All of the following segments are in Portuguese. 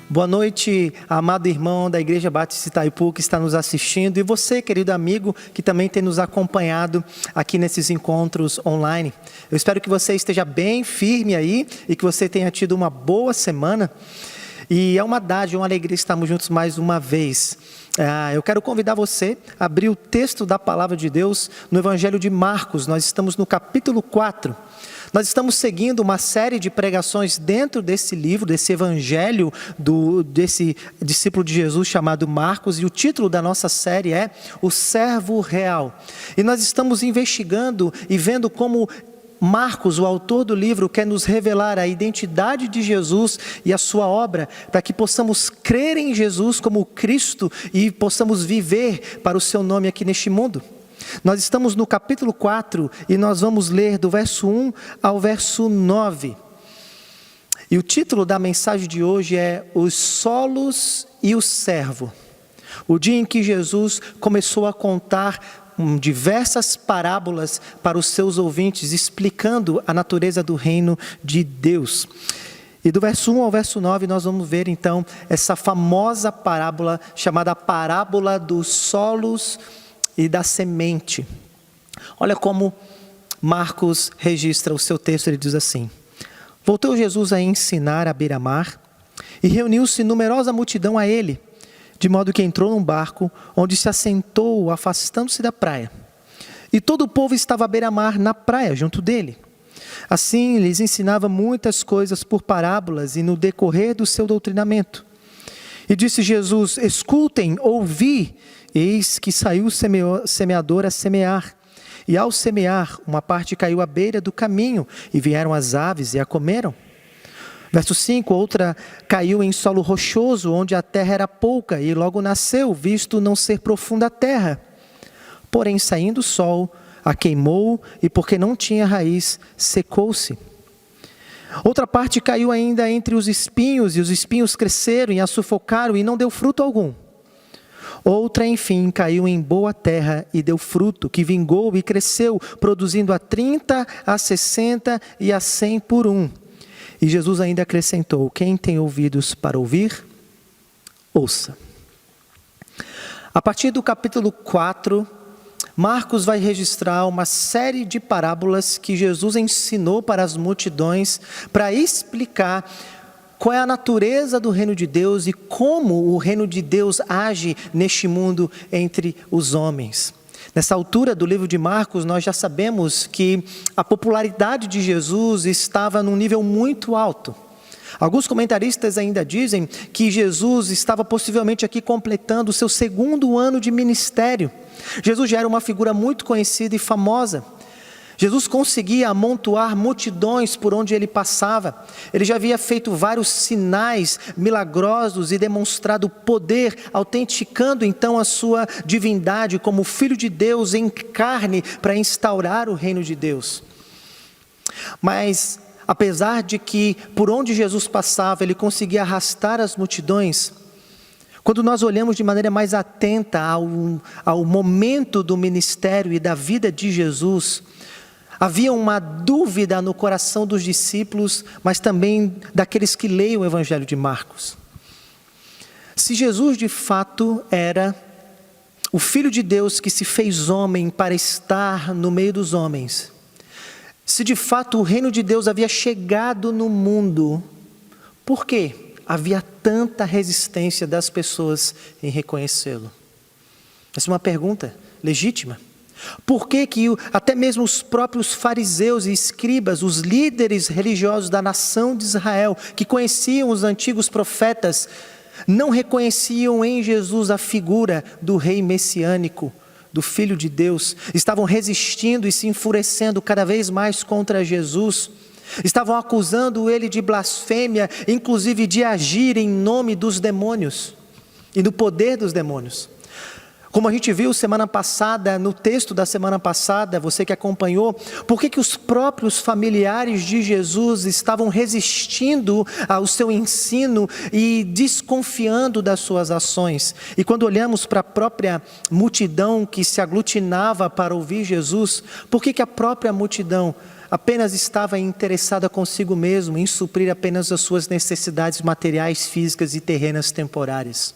Boa noite, amado irmão da Igreja Batista Itaipu que está nos assistindo, e você, querido amigo, que também tem nos acompanhado aqui nesses encontros online. Eu espero que você esteja bem firme aí e que você tenha tido uma boa semana. E é uma dádiva, uma alegria estarmos juntos mais uma vez. Eu quero convidar você a abrir o texto da Palavra de Deus no Evangelho de Marcos. Nós estamos no capítulo 4. Nós estamos seguindo uma série de pregações dentro desse livro, desse evangelho, desse discípulo de Jesus chamado Marcos, e o título da nossa série é O Servo Real. E nós estamos investigando e vendo como Marcos, o autor do livro, quer nos revelar a identidade de Jesus e a sua obra, para que possamos crer em Jesus como Cristo e possamos viver para o seu nome aqui neste mundo. Nós estamos no capítulo 4 e nós vamos ler do verso 1 ao verso 9. E o título da mensagem de hoje é Os Solos e o Servo. O dia em que Jesus começou a contar diversas parábolas para os seus ouvintes, explicando a natureza do reino de Deus. E do verso 1 ao verso 9 nós vamos ver então essa famosa parábola chamada a parábola dos solos e da semente. Olha como Marcos registra o seu texto, ele diz assim: Voltou Jesus a ensinar à beira-mar, e reuniu-se numerosa multidão a ele, de modo que entrou num barco, onde se assentou, afastando-se da praia. E todo o povo estava à beira-mar, na praia, junto dele. Assim, lhes ensinava muitas coisas por parábolas e no decorrer do seu doutrinamento. E disse Jesus: Escutem, ouvi. Eis que saiu o semeador a semear. E ao semear, uma parte caiu à beira do caminho, e vieram as aves e a comeram. Verso 5, outra caiu em solo rochoso, onde a terra era pouca, e logo nasceu, visto não ser profunda a terra. Porém, saindo o sol, a queimou, e porque não tinha raiz, secou-se. Outra parte caiu ainda entre os espinhos, e os espinhos cresceram e a sufocaram, e não deu fruto algum. Outra, enfim, caiu em boa terra e deu fruto, que vingou e cresceu, produzindo a 30, a 60 e a 100 por um. E Jesus ainda acrescentou: Quem tem ouvidos para ouvir, ouça. A partir do capítulo 4, Marcos vai registrar uma série de parábolas que Jesus ensinou para as multidões, para explicar qual é a natureza do reino de Deus e como o reino de Deus age neste mundo entre os homens. Nessa altura do livro de Marcos, nós já sabemos que a popularidade de Jesus estava num nível muito alto. Alguns comentaristas ainda dizem que Jesus estava possivelmente aqui completando o seu 2º ano de ministério. Jesus já era uma figura muito conhecida e famosa. Jesus conseguia amontoar multidões por onde ele passava. Ele já havia feito vários sinais milagrosos e demonstrado poder, autenticando então a sua divindade como Filho de Deus em carne para instaurar o reino de Deus. Mas, apesar de que por onde Jesus passava ele conseguia arrastar as multidões, quando nós olhamos de maneira mais atenta ao momento do ministério e da vida de Jesus, havia uma dúvida no coração dos discípulos, mas também daqueles que leem o Evangelho de Marcos. Se Jesus de fato era o Filho de Deus que se fez homem para estar no meio dos homens, se de fato o reino de Deus havia chegado no mundo, por que havia tanta resistência das pessoas em reconhecê-lo? Essa é uma pergunta legítima. Por que até mesmo os próprios fariseus e escribas, os líderes religiosos da nação de Israel, que conheciam os antigos profetas, não reconheciam em Jesus a figura do rei messiânico, do Filho de Deus? Estavam resistindo e se enfurecendo cada vez mais contra Jesus. Estavam acusando ele de blasfêmia, inclusive de agir em nome dos demônios e do poder dos demônios. Como a gente viu semana passada, no texto da semana passada, você que acompanhou, por que os próprios familiares de Jesus estavam resistindo ao seu ensino e desconfiando das suas ações? E quando olhamos para a própria multidão que se aglutinava para ouvir Jesus, por que a própria multidão apenas estava interessada consigo mesmo em suprir apenas as suas necessidades materiais, físicas e terrenas temporárias?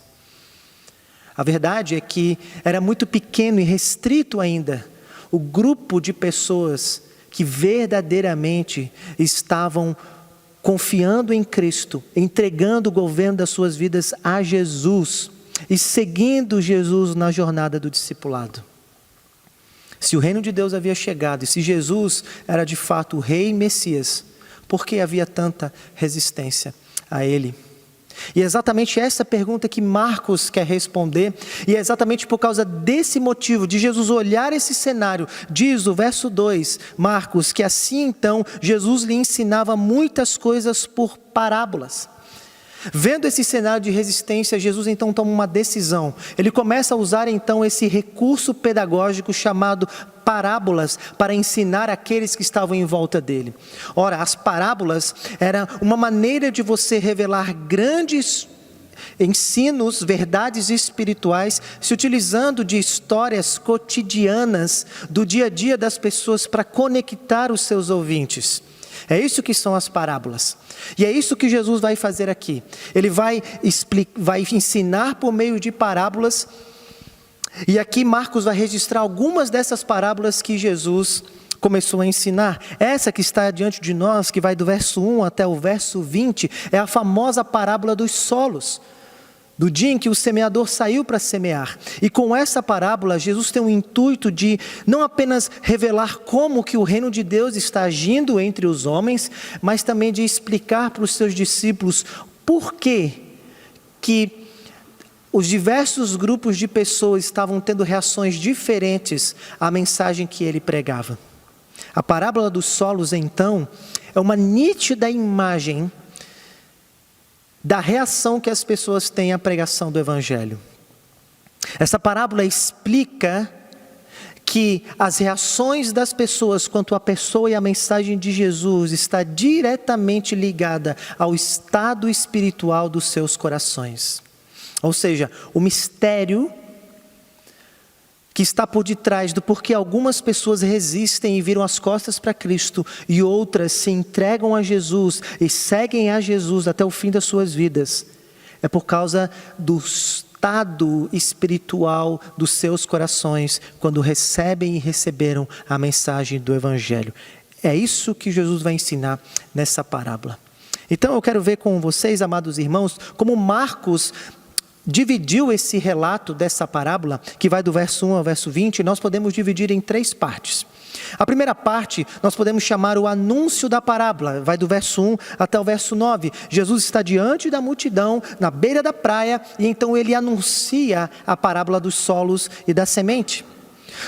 A verdade é que era muito pequeno e restrito ainda o grupo de pessoas que verdadeiramente estavam confiando em Cristo, entregando o governo das suas vidas a Jesus e seguindo Jesus na jornada do discipulado. Se o reino de Deus havia chegado e se Jesus era de fato o rei e Messias, por que havia tanta resistência a ele? E é exatamente essa pergunta que Marcos quer responder, e é exatamente por causa desse motivo, de Jesus olhar esse cenário, diz o verso 2, Marcos, que assim então Jesus lhe ensinava muitas coisas por parábolas. Vendo esse cenário de resistência, Jesus então toma uma decisão. Ele começa a usar então esse recurso pedagógico chamado parábolas para ensinar aqueles que estavam em volta dele. Ora, as parábolas eram uma maneira de você revelar grandes ensinos, verdades espirituais, se utilizando de histórias cotidianas do dia a dia das pessoas para conectar os seus ouvintes. É isso que são as parábolas. E é isso que Jesus vai fazer aqui. Ele vai ensinar por meio de parábolas. E aqui Marcos vai registrar algumas dessas parábolas que Jesus começou a ensinar. Essa que está diante de nós, que vai do verso 1 até o verso 20, é a famosa parábola dos solos. Do dia em que o semeador saiu para semear. E com essa parábola, Jesus tem o intuito de não apenas revelar como que o reino de Deus está agindo entre os homens, mas também de explicar para os seus discípulos por que os diversos grupos de pessoas estavam tendo reações diferentes à mensagem que ele pregava. A parábola dos solos, então, é uma nítida imagem da reação que as pessoas têm à pregação do Evangelho. Essa parábola explica que as reações das pessoas quanto à pessoa e à mensagem de Jesus está diretamente ligada ao estado espiritual dos seus corações. Ou seja, o mistério que está por detrás do porquê algumas pessoas resistem e viram as costas para Cristo e outras se entregam a Jesus e seguem a Jesus até o fim das suas vidas, é por causa do estado espiritual dos seus corações quando recebem e receberam a mensagem do Evangelho. É isso que Jesus vai ensinar nessa parábola. Então eu quero ver com vocês, amados irmãos, como Marcos dividiu esse relato dessa parábola, que vai do verso 1 ao verso 20, nós podemos dividir em 3 partes. A primeira parte, nós podemos chamar o anúncio da parábola, vai do verso 1 até o verso 9. Jesus está diante da multidão, na beira da praia, e então ele anuncia a parábola dos solos e da semente.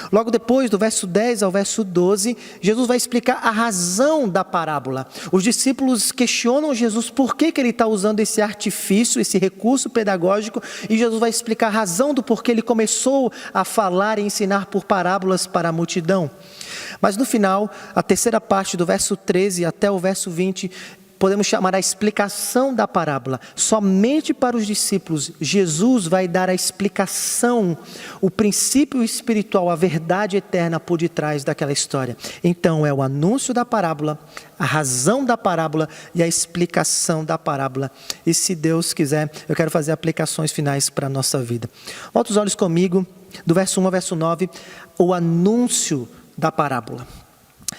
Logo depois, do verso 10 ao verso 12, Jesus vai explicar a razão da parábola. Os discípulos questionam Jesus por que ele está usando esse artifício, esse recurso pedagógico, e Jesus vai explicar a razão do porquê ele começou a falar e ensinar por parábolas para a multidão. Mas no final, a terceira parte, do verso 13 até o verso 20, podemos chamar a explicação da parábola. Somente para os discípulos, Jesus vai dar a explicação, o princípio espiritual, a verdade eterna por detrás daquela história. Então é o anúncio da parábola, a razão da parábola e a explicação da parábola. E se Deus quiser, eu quero fazer aplicações finais para a nossa vida. Volta os olhos comigo, do verso 1 ao verso 9, o anúncio da parábola.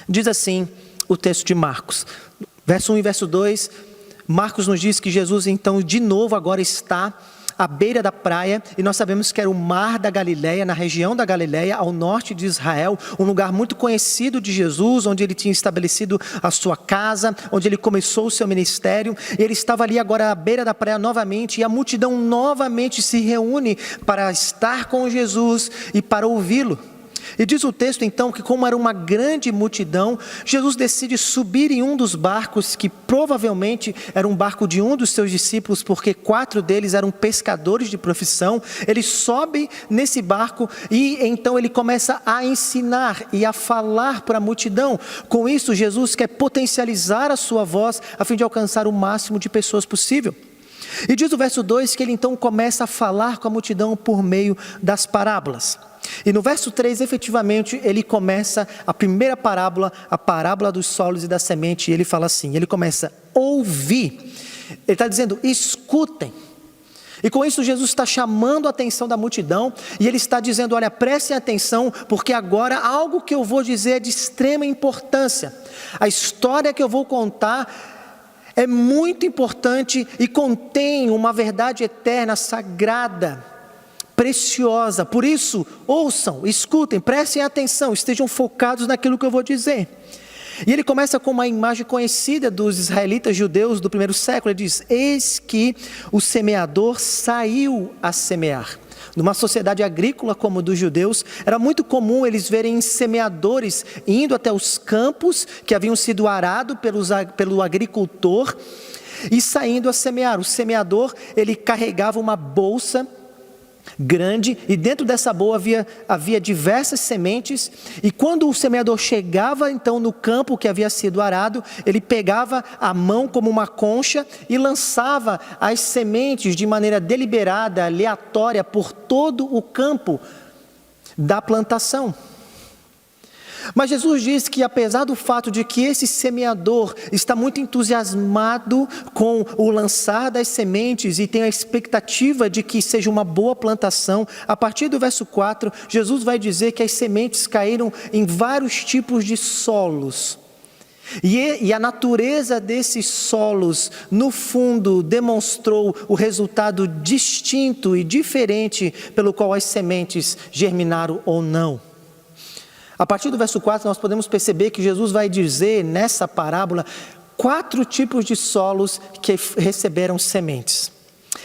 Diz assim o texto de Marcos. Verso 1 e verso 2, Marcos nos diz que Jesus então de novo agora está à beira da praia, e nós sabemos que era o mar da Galileia, na região da Galileia, ao norte de Israel, um lugar muito conhecido de Jesus, onde ele tinha estabelecido a sua casa, onde ele começou o seu ministério. Ele estava ali agora à beira da praia novamente, e a multidão novamente se reúne para estar com Jesus e para ouvi-lo. E diz o texto então que, como era uma grande multidão, Jesus decide subir em um dos barcos, que provavelmente era um barco de um dos seus discípulos, porque 4 deles eram pescadores de profissão. Ele sobe nesse barco e então ele começa a ensinar e a falar para a multidão. Com isso, Jesus quer potencializar a sua voz a fim de alcançar o máximo de pessoas possível. E diz o verso 2 que ele então começa a falar com a multidão por meio das parábolas. E no verso 3, efetivamente, ele começa a primeira parábola, a parábola dos solos e da semente, e ele fala assim, ele começa a ouvir. Ele está dizendo, escutem. E com isso Jesus está chamando a atenção da multidão, e ele está dizendo, olha, prestem atenção, porque agora algo que eu vou dizer é de extrema importância. A história que eu vou contar é muito importante e contém uma verdade eterna, sagrada, preciosa. Por isso, ouçam, escutem, prestem atenção, estejam focados naquilo que eu vou dizer. E ele começa com uma imagem conhecida dos israelitas judeus do primeiro século. Ele diz, eis que o semeador saiu a semear. Numa sociedade agrícola como a dos judeus, era muito comum eles verem semeadores indo até os campos que haviam sido arados pelo agricultor e saindo a semear. O semeador, ele carregava uma bolsa grande, e dentro dessa bolsa havia diversas sementes, e quando o semeador chegava então no campo que havia sido arado, ele pegava a mão como uma concha e lançava as sementes de maneira deliberada, aleatória, por todo o campo da plantação. Mas Jesus diz que, apesar do fato de que esse semeador está muito entusiasmado com o lançar das sementes e tem a expectativa de que seja uma boa plantação, a partir do verso 4, Jesus vai dizer que as sementes caíram em vários tipos de solos. E a natureza desses solos, no fundo, demonstrou o resultado distinto e diferente pelo qual as sementes germinaram ou não. A partir do verso 4, nós podemos perceber que Jesus vai dizer nessa parábola 4 tipos de solos que receberam sementes.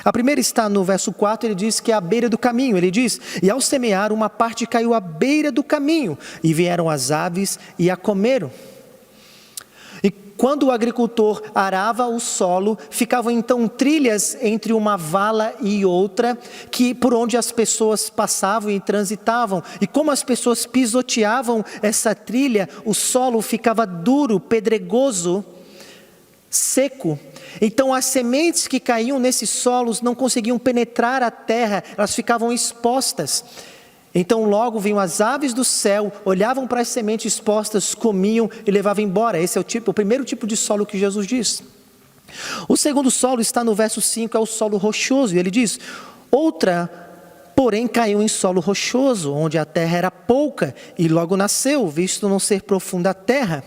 A primeira está no verso 4, ele diz que é à beira do caminho. Ele diz, e ao semear, uma parte caiu à beira do caminho, e vieram as aves e a comeram. E quando o agricultor arava o solo, ficavam então trilhas entre uma vala e outra, por onde as pessoas passavam e transitavam. E como as pessoas pisoteavam essa trilha, o solo ficava duro, pedregoso, seco. Então as sementes que caíam nesses solos não conseguiam penetrar a terra, elas ficavam expostas. Então logo vinham as aves do céu, olhavam para as sementes expostas, comiam e levavam embora. Esse é o primeiro tipo de solo que Jesus diz. O segundo solo está no verso 5, é o solo rochoso. E ele diz, outra, porém, caiu em solo rochoso, onde a terra era pouca, e logo nasceu, visto não ser profunda a terra.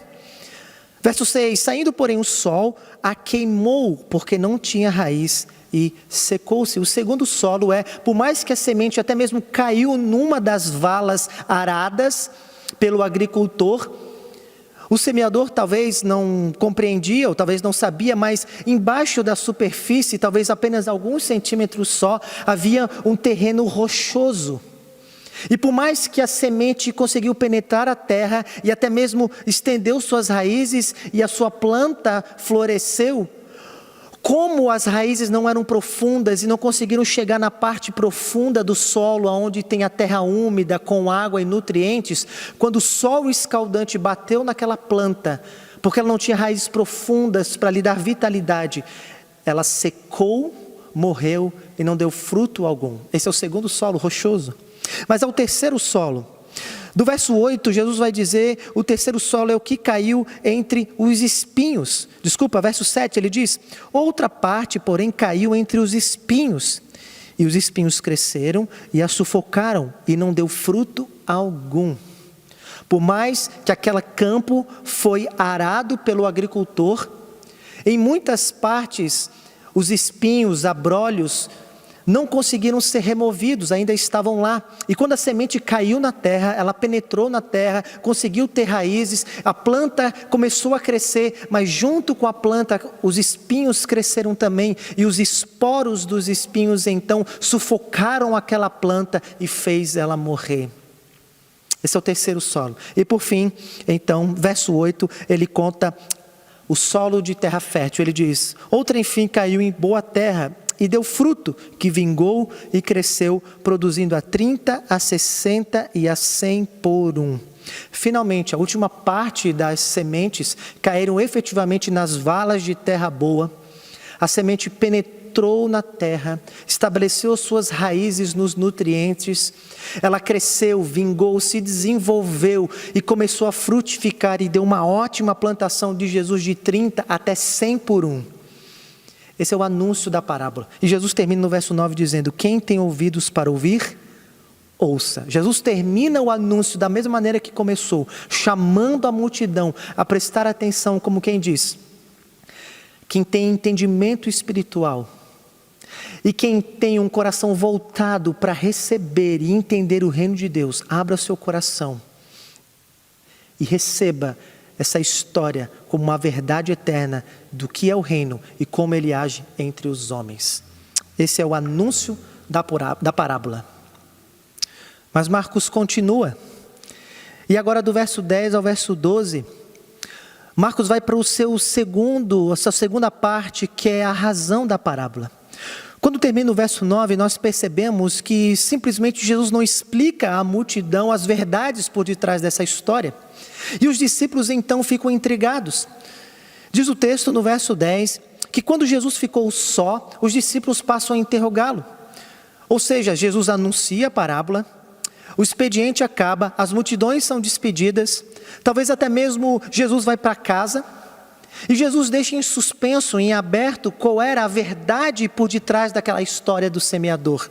Verso 6, saindo, porém, o sol a queimou, porque não tinha raiz, e secou-se. O segundo solo por mais que a semente até mesmo caiu numa das valas aradas pelo agricultor, o semeador talvez não compreendia, ou talvez não sabia, mas embaixo da superfície, talvez apenas alguns centímetros só, havia um terreno rochoso. E por mais que a semente conseguiu penetrar a terra e até mesmo estendeu suas raízes e a sua planta floresceu, como as raízes não eram profundas e não conseguiram chegar na parte profunda do solo, onde tem a terra úmida, com água e nutrientes, quando o sol escaldante bateu naquela planta, porque ela não tinha raízes profundas para lhe dar vitalidade, ela secou, morreu e não deu fruto algum. Esse é o segundo solo, rochoso. Mas ao terceiro solo, do verso 8, Jesus vai dizer, o terceiro solo é o que caiu entre os espinhos. Verso 7, ele diz, outra parte, porém, caiu entre os espinhos. E os espinhos cresceram e a sufocaram, e não deu fruto algum. Por mais que aquele campo foi arado pelo agricultor, em muitas partes, os espinhos, abrolhos, não conseguiram ser removidos, ainda estavam lá. E quando a semente caiu na terra, ela penetrou na terra, conseguiu ter raízes, a planta começou a crescer, mas junto com a planta, os espinhos cresceram também, e os esporos dos espinhos então sufocaram aquela planta e fez ela morrer. Esse é o terceiro solo. E por fim, então, verso 8, ele conta o solo de terra fértil. Ele diz: outra enfim caiu em boa terra e deu fruto, que vingou e cresceu, produzindo a 30, a 60 e a 100 por um. Finalmente, a última parte das sementes caíram efetivamente nas valas de terra boa. A semente penetrou na terra, estabeleceu suas raízes nos nutrientes. Ela cresceu, vingou, se desenvolveu e começou a frutificar e deu uma ótima plantação de Jesus de 30 até 100 por um. Esse é o anúncio da parábola. E Jesus termina no verso 9 dizendo: quem tem ouvidos para ouvir, ouça. Jesus termina o anúncio da mesma maneira que começou, chamando a multidão a prestar atenção, como quem diz: quem tem entendimento espiritual e quem tem um coração voltado para receber e entender o reino de Deus, abra seu coração e receba essa história como uma verdade eterna do que é o reino e como ele age entre os homens. Esse é o anúncio da parábola. Mas Marcos continua. E agora do verso 10 ao verso 12, Marcos vai para a sua segunda parte, que é a razão da parábola. Quando termina o verso 9, nós percebemos que simplesmente Jesus não explica à multidão as verdades por detrás dessa história. E os discípulos então ficam intrigados. Diz o texto no verso 10, que quando Jesus ficou só, os discípulos passam a interrogá-lo. Ou seja, Jesus anuncia a parábola, o expediente acaba, as multidões são despedidas, talvez até mesmo Jesus vai para casa, e Jesus deixa em suspenso, em aberto, qual era a verdade por detrás daquela história do semeador.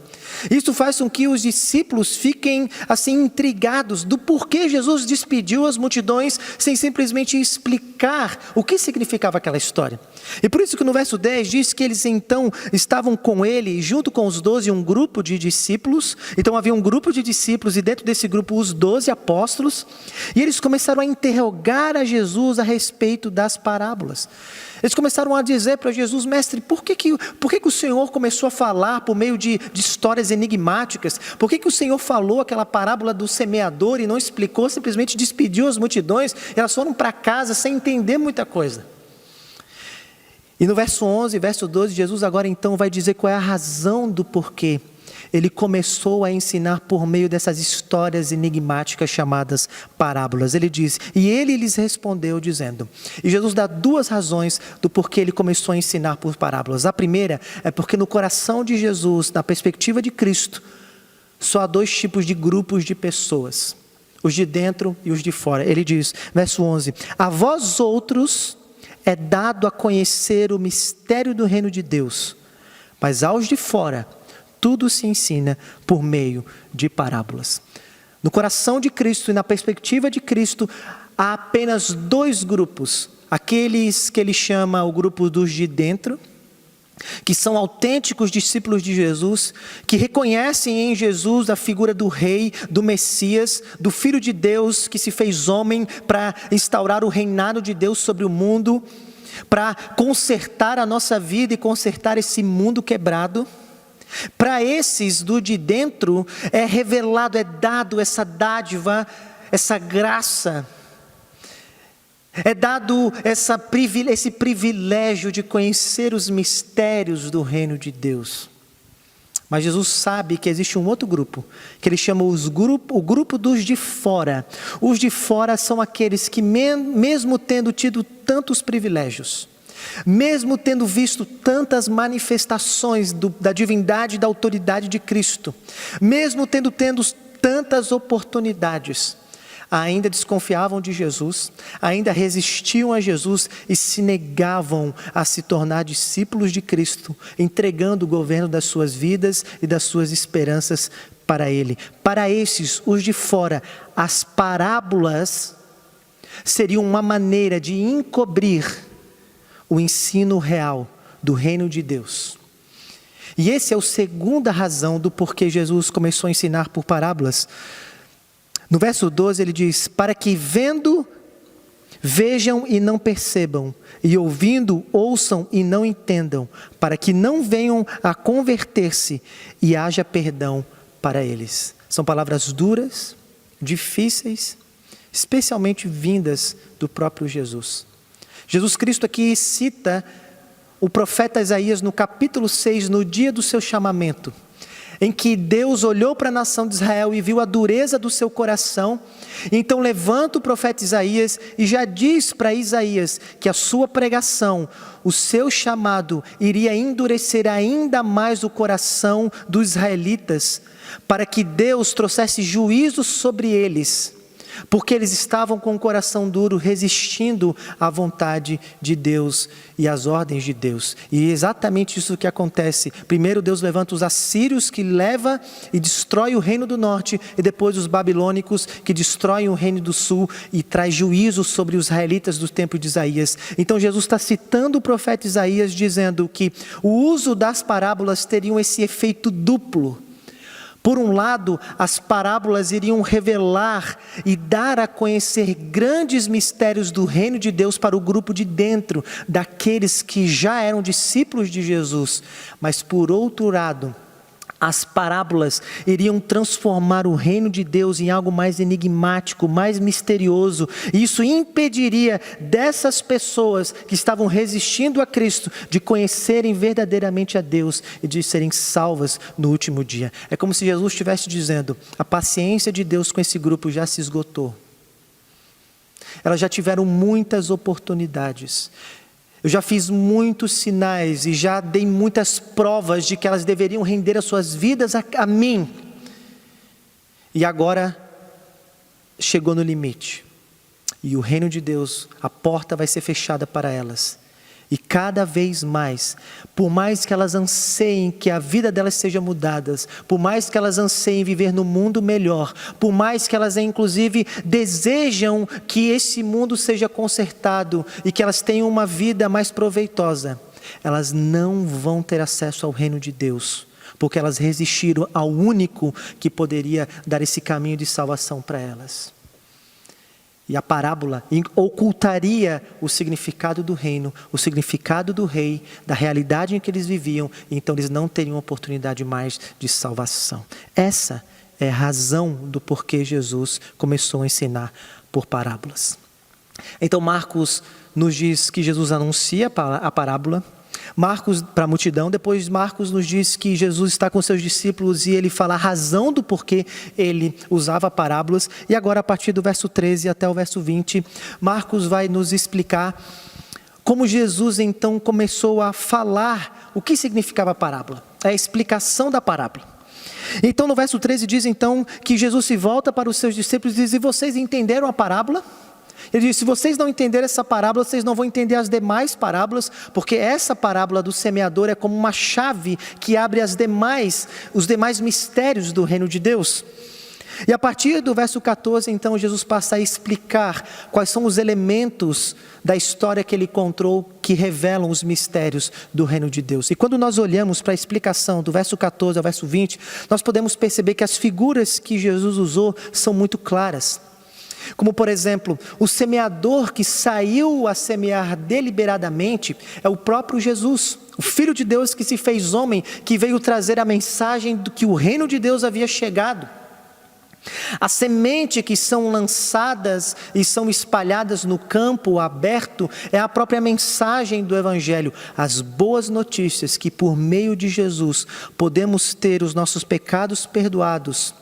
Isso faz com que os discípulos fiquem assim intrigados do porquê Jesus despediu as multidões sem simplesmente explicar o que significava aquela história. E por isso que no verso 10 diz que eles então estavam com ele, junto com os 12, um grupo de discípulos. Então havia um grupo de discípulos e dentro desse grupo os 12 apóstolos. E eles começaram a interrogar a Jesus a respeito das parábolas. Eles começaram a dizer para Jesus: mestre, por que o Senhor começou a falar por meio de histórias enigmáticas? Por que o Senhor falou aquela parábola do semeador e não explicou, simplesmente despediu as multidões, e elas foram para casa sem entender muita coisa? E no verso 11 e verso 12, Jesus agora então vai dizer qual é a razão do porquê ele começou a ensinar por meio dessas histórias enigmáticas chamadas parábolas. Ele diz: e ele lhes respondeu dizendo. E Jesus dá duas razões do porquê ele começou a ensinar por parábolas. A primeira é porque no coração de Jesus, na perspectiva de Cristo, só há dois tipos de grupos de pessoas: os de dentro e os de fora. Ele diz, verso 11: a vós outros é dado a conhecer o mistério do reino de Deus, mas aos de fora tudo se ensina por meio de parábolas. No coração de Cristo e na perspectiva de Cristo, há apenas dois grupos. Aqueles que ele chama o grupo dos de dentro, que são autênticos discípulos de Jesus, que reconhecem em Jesus a figura do rei, do Messias, do Filho de Deus que se fez homem para instaurar o reinado de Deus sobre o mundo, para consertar a nossa vida e consertar esse mundo quebrado. Para esses do de dentro é revelado, é dado essa dádiva, essa graça, é dado esse privilégio de conhecer os mistérios do reino de Deus. Mas Jesus sabe que existe um outro grupo, que ele chama o grupo dos de fora. Os de fora são aqueles que mesmo tendo tido tantos privilégios, mesmo tendo visto tantas manifestações da divindade e da autoridade de Cristo, mesmo tendo tantas oportunidades, ainda desconfiavam de Jesus, ainda resistiam a Jesus e se negavam a se tornar discípulos de Cristo, entregando o governo das suas vidas e das suas esperanças para Ele. Para esses, os de fora, as parábolas seriam uma maneira de encobrir o ensino real do reino de Deus. E essa é a segunda razão do porquê Jesus começou a ensinar por parábolas. No verso 12 ele diz: para que vendo, vejam e não percebam, e ouvindo, ouçam e não entendam, para que não venham a converter-se e haja perdão para eles. São palavras duras, difíceis, especialmente vindas do próprio Jesus. Jesus Cristo aqui cita o profeta Isaías no capítulo 6, no dia do seu chamamento, em que Deus olhou para a nação de Israel e viu a dureza do seu coração. Então levanta o profeta Isaías e já diz para Isaías que a sua pregação, o seu chamado, iria endurecer ainda mais o coração dos israelitas, para que Deus trouxesse juízo sobre eles, porque eles estavam com o coração duro, resistindo à vontade de Deus e às ordens de Deus. E é exatamente isso que acontece. Primeiro Deus levanta os assírios, que leva e destrói o reino do norte, e depois os babilônicos, que destroem o reino do sul e traz juízo sobre os israelitas do tempo de Isaías. Então Jesus está citando o profeta Isaías, dizendo que o uso das parábolas teriam esse efeito duplo. Por um lado, as parábolas iriam revelar e dar a conhecer grandes mistérios do reino de Deus para o grupo de dentro, daqueles que já eram discípulos de Jesus. Mas por outro lado, as parábolas iriam transformar o reino de Deus em algo mais enigmático, mais misterioso. E isso impediria dessas pessoas que estavam resistindo a Cristo de conhecerem verdadeiramente a Deus e de serem salvas no último dia. É como se Jesus estivesse dizendo: a paciência de Deus com esse grupo já se esgotou. Elas já tiveram muitas oportunidades. Eu já fiz muitos sinais e já dei muitas provas de que elas deveriam render as suas vidas a mim. E agora chegou no limite. E o reino de Deus, a porta vai ser fechada para elas. E cada vez mais, por mais que elas anseiem que a vida delas seja mudada, por mais que elas anseiem viver no mundo melhor, por mais que elas inclusive desejam que esse mundo seja consertado e que elas tenham uma vida mais proveitosa, elas não vão ter acesso ao reino de Deus, porque elas resistiram ao único que poderia dar esse caminho de salvação para elas. E a parábola ocultaria o significado do reino, o significado do rei, da realidade em que eles viviam, e então eles não teriam oportunidade mais de salvação. Essa é a razão do porquê Jesus começou a ensinar por parábolas. Então Marcos nos diz que Jesus anuncia a parábola, Marcos para a multidão, depois Marcos nos diz que Jesus está com seus discípulos e ele fala a razão do porquê ele usava parábolas. E agora a partir do verso 13 até o verso 20, Marcos vai nos explicar como Jesus então começou a falar o que significava a parábola, a explicação da parábola. Então no verso 13 diz então que Jesus se volta para os seus discípulos e diz: e vocês entenderam a parábola? Ele diz: se vocês não entenderem essa parábola, vocês não vão entender as demais parábolas, porque essa parábola do semeador é como uma chave que abre os demais mistérios do reino de Deus. E a partir do verso 14, então, Jesus passa a explicar quais são os elementos da história que ele contou que revelam os mistérios do reino de Deus. E quando nós olhamos para a explicação do verso 14 ao verso 20, nós podemos perceber que as figuras que Jesus usou são muito claras. Como por exemplo, o semeador que saiu a semear deliberadamente é o próprio Jesus, o Filho de Deus que se fez homem, que veio trazer a mensagem de que o reino de Deus havia chegado. A semente que são lançadas e são espalhadas no campo aberto é a própria mensagem do Evangelho, as boas notícias que por meio de Jesus podemos ter os nossos pecados perdoados,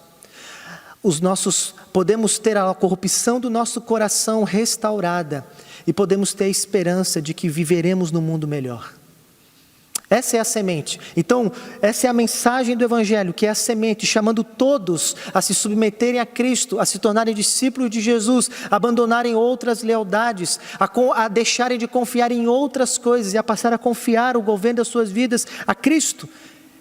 podemos ter a corrupção do nosso coração restaurada e podemos ter a esperança de que viveremos num mundo melhor. Essa é a semente. Então, essa é a mensagem do Evangelho, que é a semente, chamando todos a se submeterem a Cristo, a se tornarem discípulos de Jesus, a abandonarem outras lealdades, a deixarem de confiar em outras coisas e a passar a confiar o governo das suas vidas a Cristo.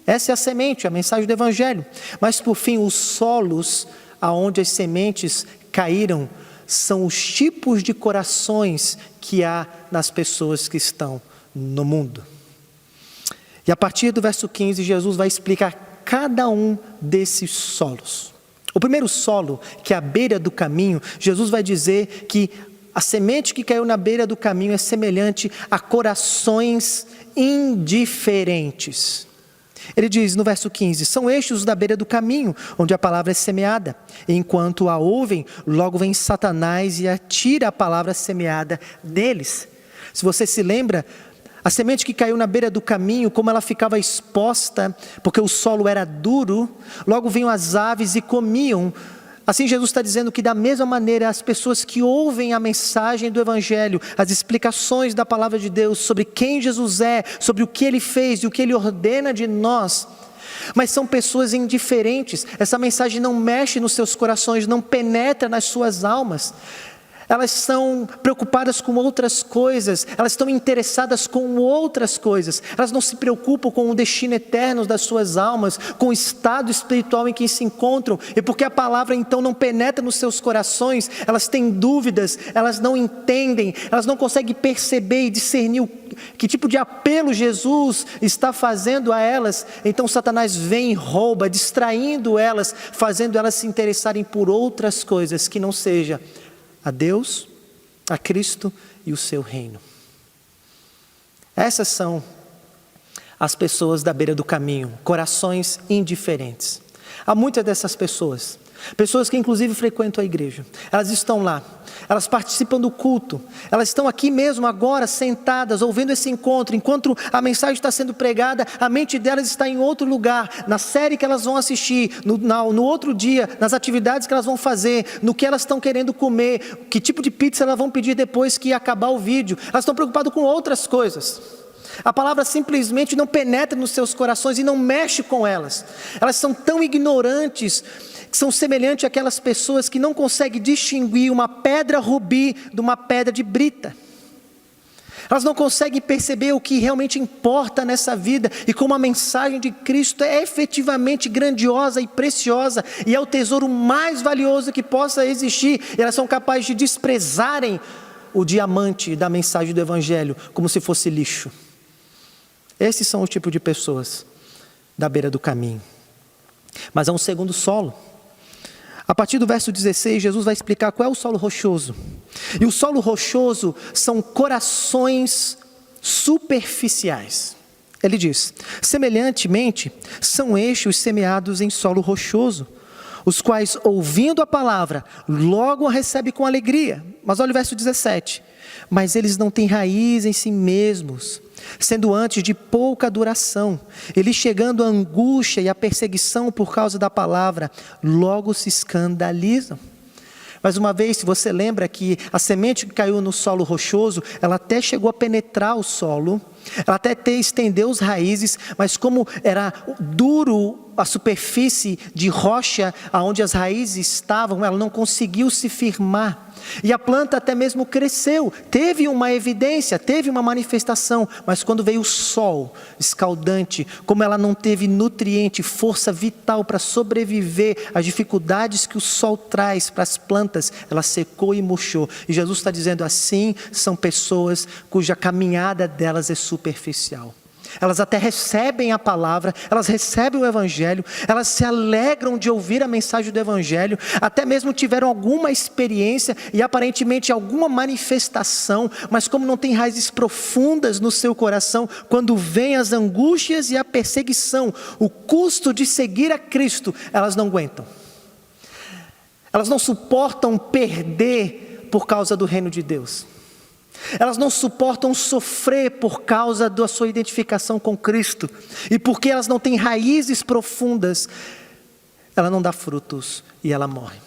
Essa é a semente, a mensagem do Evangelho. Mas, por fim, os solos aonde as sementes caíram são os tipos de corações que há nas pessoas que estão no mundo. E a partir do verso 15, Jesus vai explicar cada um desses solos. O primeiro solo, que é a beira do caminho, Jesus vai dizer que a semente que caiu na beira do caminho é semelhante a corações indiferentes. Ele diz no verso 15: são estes os da beira do caminho, onde a palavra é semeada. E enquanto a ouvem, logo vem Satanás e atira a palavra semeada deles. Se você se lembra, a semente que caiu na beira do caminho, como ela ficava exposta, porque o solo era duro, logo vinham as aves e comiam. Assim Jesus está dizendo que da mesma maneira as pessoas que ouvem a mensagem do Evangelho, as explicações da palavra de Deus sobre quem Jesus é, sobre o que Ele fez e o que Ele ordena de nós, mas são pessoas indiferentes, essa mensagem não mexe nos seus corações, não penetra nas suas almas. Elas são preocupadas com outras coisas, elas estão interessadas com outras coisas, elas não se preocupam com o destino eterno das suas almas, com o estado espiritual em que se encontram, e porque a palavra então não penetra nos seus corações, elas têm dúvidas, elas não entendem, elas não conseguem perceber e discernir que tipo de apelo Jesus está fazendo a elas. Então Satanás vem e rouba, distraindo elas, fazendo elas se interessarem por outras coisas que não seja a Deus, a Cristo e o seu reino. Essas são as pessoas da beira do caminho, corações indiferentes. Há muitas dessas pessoas que inclusive frequentam a igreja, elas estão lá, elas participam do culto, elas estão aqui mesmo agora sentadas, ouvindo esse encontro, enquanto a mensagem está sendo pregada, a mente delas está em outro lugar, na série que elas vão assistir, no outro dia, nas atividades que elas vão fazer, no que elas estão querendo comer, que tipo de pizza elas vão pedir depois que acabar o vídeo, elas estão preocupadas com outras coisas. A palavra simplesmente não penetra nos seus corações e não mexe com elas. Elas são tão ignorantes, que são semelhantes àquelas pessoas que não conseguem distinguir uma pedra rubi de uma pedra de brita. Elas não conseguem perceber o que realmente importa nessa vida e como a mensagem de Cristo é efetivamente grandiosa e preciosa e é o tesouro mais valioso que possa existir. E elas são capazes de desprezarem o diamante da mensagem do Evangelho como se fosse lixo. Esses são o tipo de pessoas da beira do caminho. Mas há um segundo solo. A partir do verso 16, Jesus vai explicar qual é o solo rochoso. E o solo rochoso são corações superficiais. Ele diz: semelhantemente, são estes os semeados em solo rochoso, os quais, ouvindo a palavra, logo a recebem com alegria. Mas olha o verso 17. Mas eles não têm raiz em si mesmos, sendo antes de pouca duração. Eles, chegando a angústia e a perseguição por causa da palavra, logo se escandalizam. Mais uma vez, se você lembra que a semente que caiu no solo rochoso, ela até chegou a penetrar o solo, ela até estendeu as raízes, mas como era duro a superfície de rocha onde as raízes estavam, ela não conseguiu se firmar. E a planta até mesmo cresceu, teve uma evidência, teve uma manifestação, mas quando veio o sol escaldante, como ela não teve nutriente, força vital para sobreviver às dificuldades que o sol traz para as plantas, ela secou e murchou. E Jesus está dizendo: assim são pessoas cuja caminhada delas é superficial. Elas até recebem a palavra, elas recebem o Evangelho, elas se alegram de ouvir a mensagem do Evangelho, até mesmo tiveram alguma experiência e aparentemente alguma manifestação, mas como não tem raízes profundas no seu coração, quando vem as angústias e a perseguição, o custo de seguir a Cristo, elas não aguentam. Elas não suportam perder por causa do reino de Deus. Elas não suportam sofrer por causa da sua identificação com Cristo. E porque elas não têm raízes profundas, ela não dá frutos e ela morre.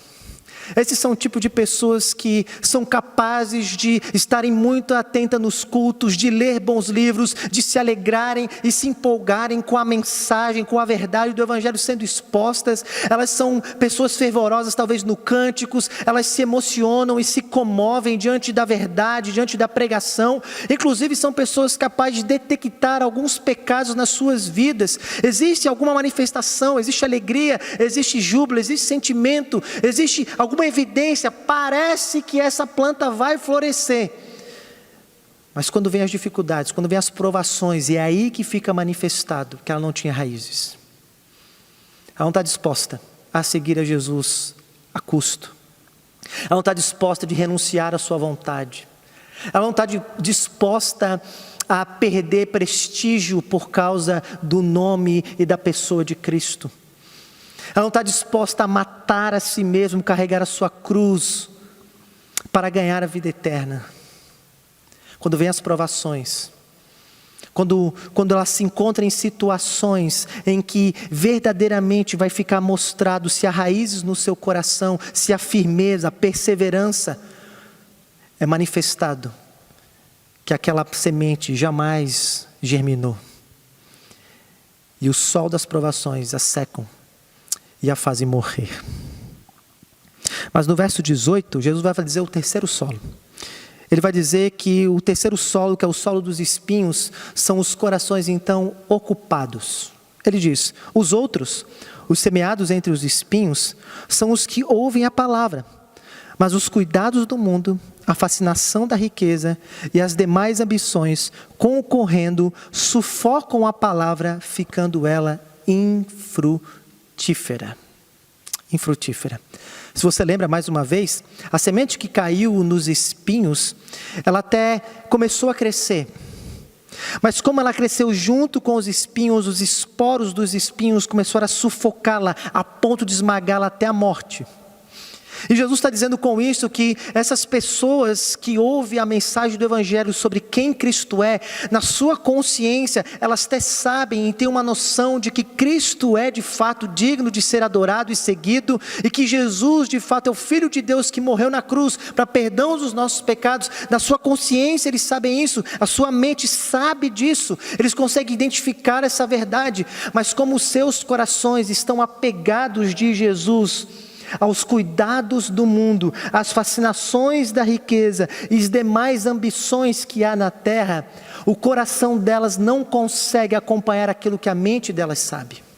Esses são o tipo de pessoas que são capazes de estarem muito atentas nos cultos, de ler bons livros, de se alegrarem e se empolgarem com a mensagem, com a verdade do Evangelho sendo expostas. Elas são pessoas fervorosas, talvez no cânticos, elas se emocionam e se comovem diante da verdade, diante da pregação. Inclusive são pessoas capazes de detectar alguns pecados nas suas vidas. Existe alguma manifestação, existe alegria, existe júbilo, existe sentimento, existe alguma evidência, parece que essa planta vai florescer. Mas quando vem as dificuldades, quando vem as provações, é aí que fica manifestado que ela não tinha raízes. Ela não está disposta a seguir a Jesus a custo. Ela não está disposta de renunciar à sua vontade. Ela não está disposta a perder prestígio por causa do nome e da pessoa de Cristo. Ela não está disposta a matar a si mesma, carregar a sua cruz para ganhar a vida eterna. Quando vem as provações, quando ela se encontra em situações em que verdadeiramente vai ficar mostrado se há raízes no seu coração, se há firmeza, a perseverança, é manifestado que aquela semente jamais germinou. E o sol das provações a secam e a fazem morrer. Mas no verso 18, Jesus vai dizer o terceiro solo. Ele vai dizer que o terceiro solo, que é o solo dos espinhos, são os corações então ocupados. Ele diz, os outros, os semeados entre os espinhos, são os que ouvem a palavra, mas os cuidados do mundo, a fascinação da riqueza e as demais ambições, concorrendo, sufocam a palavra, ficando ela infrutífera. Se você lembra mais uma vez, a semente que caiu nos espinhos, ela até começou a crescer. Mas como ela cresceu junto com os espinhos, os esporos dos espinhos começaram a sufocá-la, a ponto de esmagá-la até a morte. E Jesus está dizendo com isso que essas pessoas que ouvem a mensagem do Evangelho sobre quem Cristo é, na sua consciência, elas até sabem e têm uma noção de que Cristo é de fato digno de ser adorado e seguido, e que Jesus de fato é o Filho de Deus que morreu na cruz para perdão dos nossos pecados. Na sua consciência eles sabem isso, a sua mente sabe disso, eles conseguem identificar essa verdade, mas como os seus corações estão apegados de Jesus, aos cuidados do mundo, às fascinações da riqueza e as demais ambições que há na terra, o coração delas não consegue acompanhar aquilo que a mente delas sabe.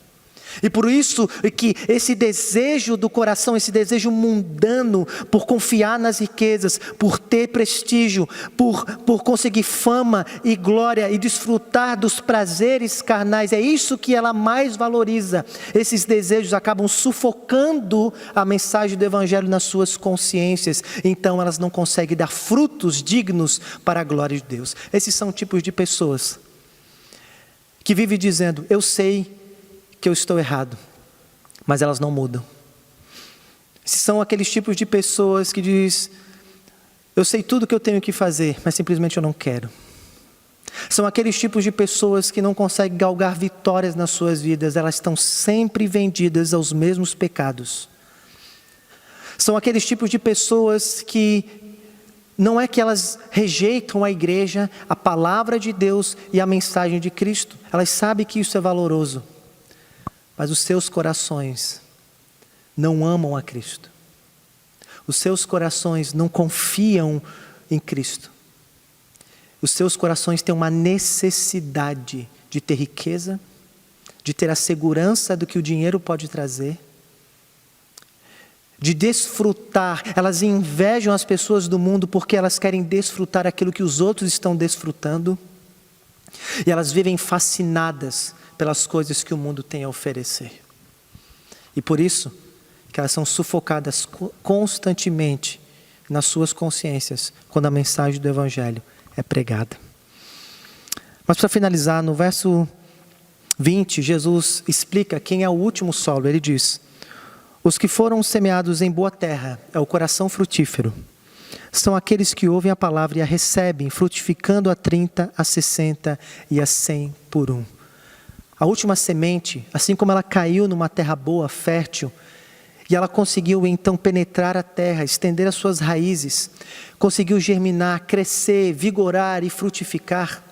E por isso que esse desejo do coração, esse desejo mundano por confiar nas riquezas, por ter prestígio, por conseguir fama e glória e desfrutar dos prazeres carnais, é isso que ela mais valoriza. Esses desejos acabam sufocando a mensagem do Evangelho nas suas consciências, então elas não conseguem dar frutos dignos para a glória de Deus. Esses são tipos de pessoas que vivem dizendo, eu sei que eu estou errado, mas elas não mudam. Esses são aqueles tipos de pessoas que diz, eu sei tudo o que eu tenho que fazer, mas simplesmente eu não quero. São aqueles tipos de pessoas que não conseguem galgar vitórias nas suas vidas, elas estão sempre vendidas aos mesmos pecados. São aqueles tipos de pessoas que não é que elas rejeitam a igreja, a palavra de Deus e a mensagem de Cristo, elas sabem que isso é valoroso, mas os seus corações não amam a Cristo. Os seus corações não confiam em Cristo. Os seus corações têm uma necessidade de ter riqueza, de ter a segurança do que o dinheiro pode trazer, de desfrutar. Elas invejam as pessoas do mundo porque elas querem desfrutar aquilo que os outros estão desfrutando. E elas vivem fascinadas pelas coisas que o mundo tem a oferecer. E por isso que elas são sufocadas constantemente nas suas consciências quando a mensagem do Evangelho é pregada. Mas para finalizar, no verso 20, Jesus explica quem é o último solo. Ele diz, os que foram semeados em boa terra, é o coração frutífero, são aqueles que ouvem a palavra e a recebem, frutificando a 30, a 60 e a 100 por um. A última semente, assim como ela caiu numa terra boa, fértil, e ela conseguiu então penetrar a terra, estender as suas raízes, conseguiu germinar, crescer, vigorar e frutificar.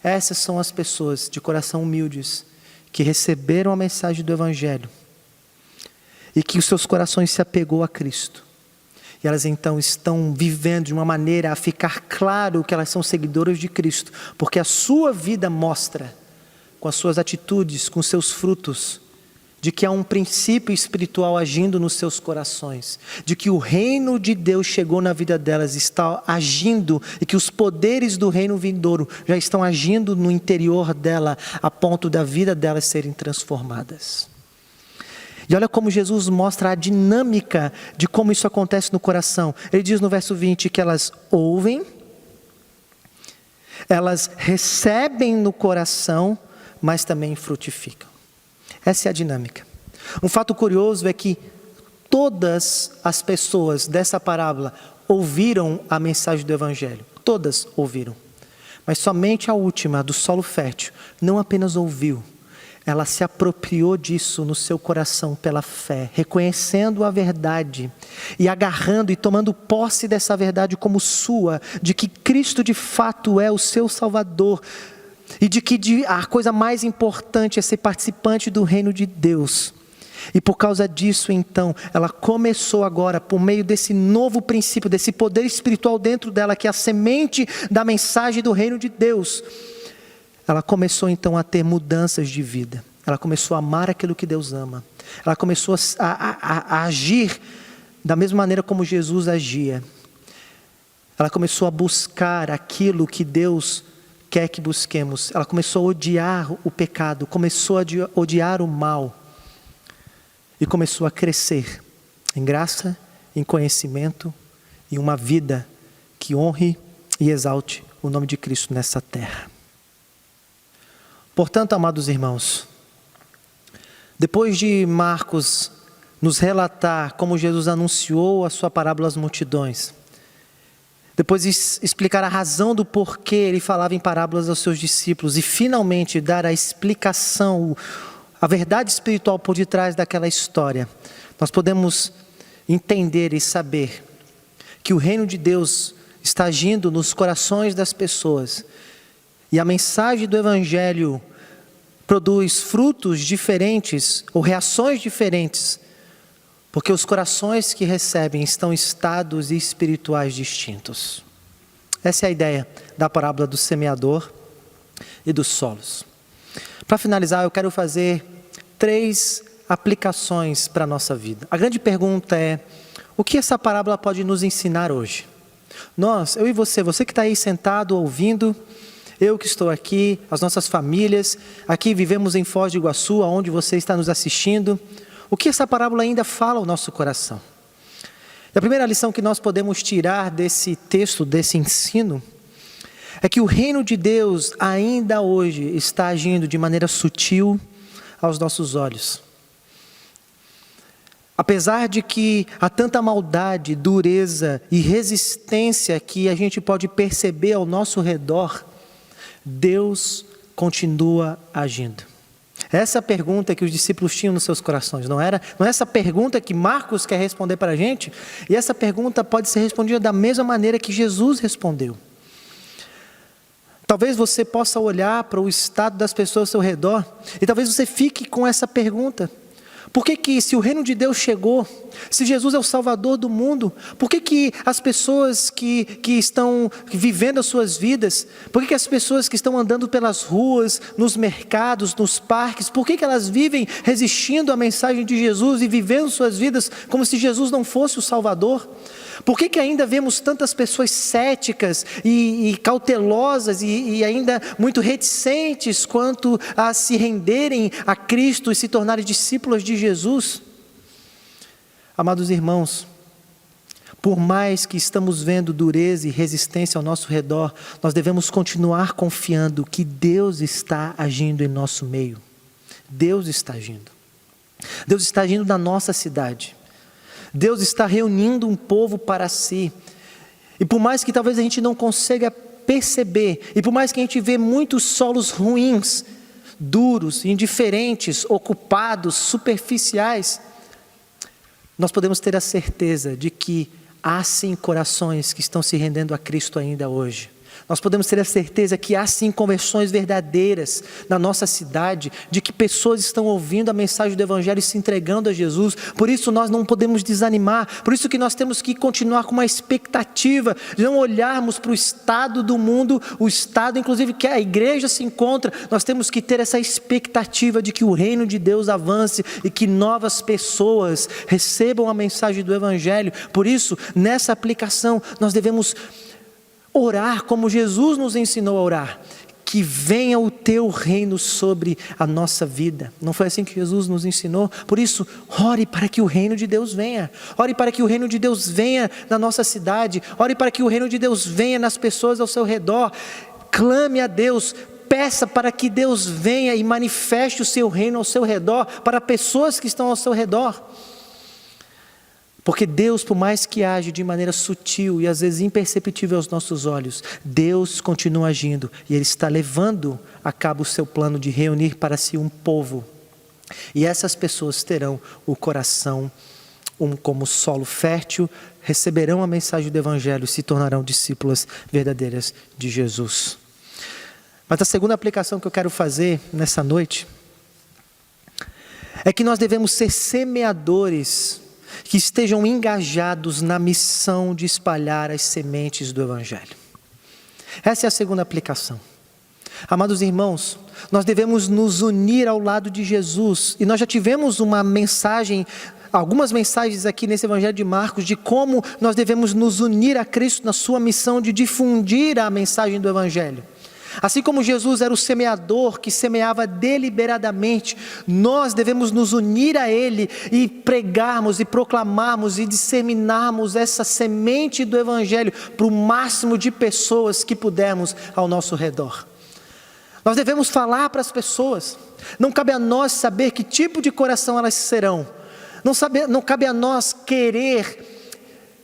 Essas são as pessoas de coração humildes, que receberam a mensagem do Evangelho, e que os seus corações se apegou a Cristo. E elas então estão vivendo de uma maneira a ficar claro que elas são seguidoras de Cristo, porque a sua vida mostra, com as suas atitudes, com seus frutos, de que há um princípio espiritual agindo nos seus corações, de que o reino de Deus chegou na vida delas, está agindo, e que os poderes do reino vindouro já estão agindo no interior dela, a ponto da vida delas serem transformadas. E olha como Jesus mostra a dinâmica de como isso acontece no coração. Ele diz no verso 20 que elas ouvem, Elas recebem no coração, mas também frutificam. Essa é a dinâmica. Um fato curioso é que todas as pessoas dessa parábola ouviram a mensagem do Evangelho. Todas ouviram. Mas somente a última, a do solo fértil, não apenas ouviu, ela se apropriou disso no seu coração pela fé, reconhecendo a verdade e agarrando e tomando posse dessa verdade como sua, de que Cristo de fato é o seu Salvador e de que a coisa mais importante é ser participante do reino de Deus. E por causa disso, então, ela começou agora, por meio desse novo princípio, desse poder espiritual dentro dela, que é a semente da mensagem do reino de Deus, ela começou então a ter mudanças de vida. Ela começou a amar aquilo que Deus ama. Ela começou a agir da mesma maneira como Jesus agia. Ela começou a buscar aquilo que Deus quer que busquemos. Ela começou a odiar o pecado, começou a odiar o mal. E começou a crescer em graça, em conhecimento, em uma vida que honre e exalte o nome de Cristo nessa terra. Portanto, amados irmãos, depois de Marcos nos relatar como Jesus anunciou a sua parábola às multidões, depois de explicar a razão do porquê ele falava em parábolas aos seus discípulos e finalmente dar a explicação, a verdade espiritual por detrás daquela história, nós podemos entender e saber que o reino de Deus está agindo nos corações das pessoas. E a mensagem do Evangelho produz frutos diferentes ou reações diferentes, porque os corações que recebem estão em estados espirituais distintos. Essa é a ideia da parábola do semeador e dos solos. Para finalizar, eu quero fazer 3 aplicações para a nossa vida. A grande pergunta é: o que essa parábola pode nos ensinar hoje? Nós, eu e você que está aí sentado ouvindo, eu que estou aqui, as nossas famílias, aqui vivemos em Foz do Iguaçu, onde você está nos assistindo. O que essa parábola ainda fala ao nosso coração? E a primeira lição que nós podemos tirar desse texto, desse ensino, é que o reino de Deus ainda hoje está agindo de maneira sutil aos nossos olhos. Apesar de que há tanta maldade, dureza e resistência que a gente pode perceber ao nosso redor, Deus continua agindo. Essa pergunta que os discípulos tinham nos seus corações, não é essa pergunta que Marcos quer responder para a gente? E essa pergunta pode ser respondida da mesma maneira que Jesus respondeu. Talvez você possa olhar para o estado das pessoas ao seu redor e talvez você fique com essa pergunta: por que se o reino de Deus chegou, se Jesus é o Salvador do mundo, por que as pessoas que estão vivendo as suas vidas, por que as pessoas que estão andando pelas ruas, nos mercados, nos parques, por que elas vivem resistindo à mensagem de Jesus e vivendo suas vidas como se Jesus não fosse o Salvador? Por que ainda vemos tantas pessoas céticas e cautelosas e ainda muito reticentes quanto a se renderem a Cristo e se tornarem discípulos de Jesus? Amados irmãos, por mais que estamos vendo dureza e resistência ao nosso redor, nós devemos continuar confiando que Deus está agindo em nosso meio. Deus está agindo. Deus está agindo na nossa cidade. Deus está reunindo um povo para si. E por mais que talvez a gente não consiga perceber, e por mais que a gente vê muitos solos ruins, duros, indiferentes, ocupados, superficiais, nós podemos ter a certeza de que há sim corações que estão se rendendo a Cristo ainda hoje. Nós podemos ter a certeza que há sim conversões verdadeiras na nossa cidade, de que pessoas estão ouvindo a mensagem do Evangelho e se entregando a Jesus. Por isso nós não podemos desanimar, por isso que nós temos que continuar com uma expectativa, de não olharmos para o estado do mundo, o estado inclusive que a igreja se encontra. Nós temos que ter essa expectativa de que o reino de Deus avance e que novas pessoas recebam a mensagem do Evangelho. Por isso, nessa aplicação, nós devemos orar como Jesus nos ensinou a orar: que venha o teu reino sobre a nossa vida. Não foi assim que Jesus nos ensinou? Por isso, ore para que o reino de Deus venha. Ore para que o reino de Deus venha na nossa cidade. Ore para que o reino de Deus venha nas pessoas ao seu redor. clame a Deus, peça para que Deus venha e manifeste o seu reino ao seu redor, para pessoas que estão ao seu redor. Porque Deus, por mais que age de maneira sutil e às vezes imperceptível aos nossos olhos, Deus continua agindo e Ele está levando a cabo o seu plano de reunir para si um povo. E essas pessoas terão o coração como solo fértil, receberão a mensagem do Evangelho e se tornarão discípulas verdadeiras de Jesus. Mas a segunda aplicação que eu quero fazer nessa noite é que nós devemos ser semeadores que estejam engajados na missão de espalhar as sementes do Evangelho. Essa é a segunda aplicação. Amados irmãos, nós devemos nos unir ao lado de Jesus. E nós já tivemos algumas mensagens aqui nesse Evangelho de Marcos, de como nós devemos nos unir a Cristo na sua missão de difundir a mensagem do Evangelho. Assim como Jesus era o semeador que semeava deliberadamente, nós devemos nos unir a Ele e pregarmos e proclamarmos e disseminarmos essa semente do Evangelho para o máximo de pessoas que pudermos ao nosso redor. Nós devemos falar para as pessoas, não cabe a nós saber que tipo de coração elas serão, não cabe a nós querer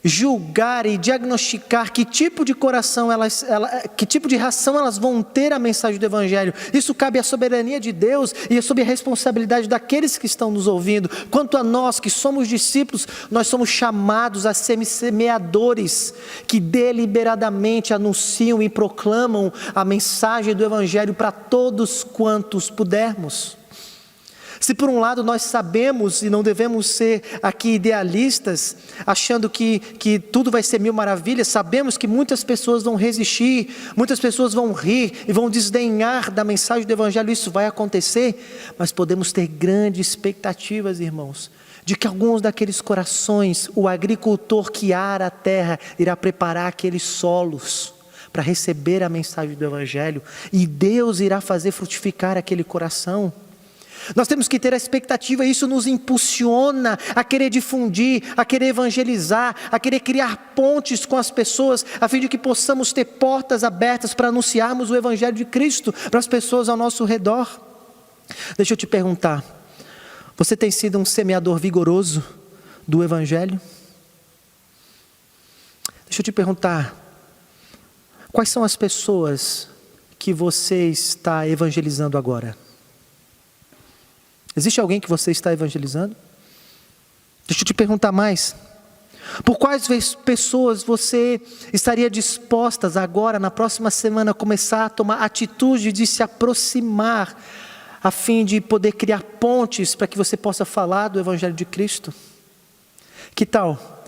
julgar e diagnosticar que tipo de coração que tipo de reação elas vão ter à mensagem do Evangelho. Isso cabe à soberania de Deus e é sob a responsabilidade daqueles que estão nos ouvindo. Quanto a nós que somos discípulos, nós somos chamados a ser semeadores que deliberadamente anunciam e proclamam a mensagem do Evangelho para todos quantos pudermos. Se por um lado nós sabemos, e não devemos ser aqui idealistas, achando que tudo vai ser mil maravilhas, sabemos que muitas pessoas vão resistir, muitas pessoas vão rir e vão desdenhar da mensagem do Evangelho, isso vai acontecer, mas podemos ter grandes expectativas, irmãos, de que alguns daqueles corações, o agricultor que ara a terra, irá preparar aqueles solos para receber a mensagem do Evangelho, e Deus irá fazer frutificar aquele coração. Nós temos que ter a expectativa, isso nos impulsiona a querer difundir, a querer evangelizar, a querer criar pontes com as pessoas, a fim de que possamos ter portas abertas para anunciarmos o Evangelho de Cristo para as pessoas ao nosso redor. Deixa eu te perguntar, você tem sido um semeador vigoroso do Evangelho? Deixa eu te perguntar, quais são as pessoas que você está evangelizando agora? Existe alguém que você está evangelizando? Deixa eu te perguntar mais. Por quais pessoas você estaria dispostas agora, na próxima semana, a começar a tomar atitude de se aproximar, a fim de poder criar pontes para que você possa falar do Evangelho de Cristo? Que tal